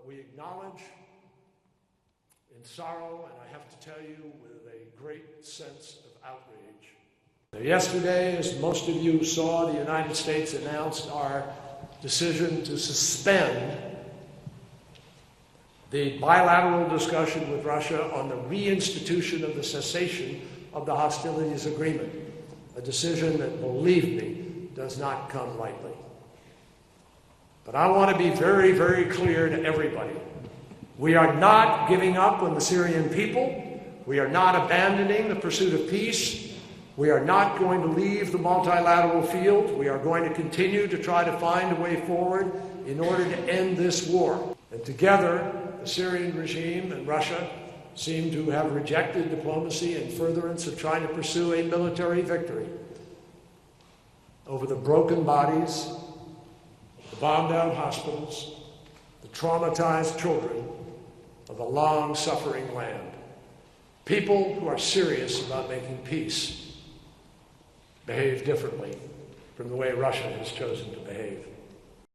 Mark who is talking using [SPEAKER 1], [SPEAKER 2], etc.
[SPEAKER 1] But we acknowledge in sorrow, and I have to tell you, with a great sense of outrage. Yesterday, as most of you saw, the United States announced our decision to suspend the bilateral discussion with Russia on the reinstitution of the cessation of the hostilities agreement, a decision that, believe me, does not come lightly. But I want to be very, very clear to everybody. We are not giving up on the Syrian people. We are not abandoning the pursuit of peace. We are not going to leave the multilateral field. We are going to continue to try to find a way forward in order to end this war. And together, the Syrian regime and Russia seem to have rejected diplomacy in furtherance of trying to pursue a military victory over the broken bodies, the bombed-out hospitals, the traumatized children of a long-suffering land. People who are serious about making peace behave differently from the way Russia has chosen to behave.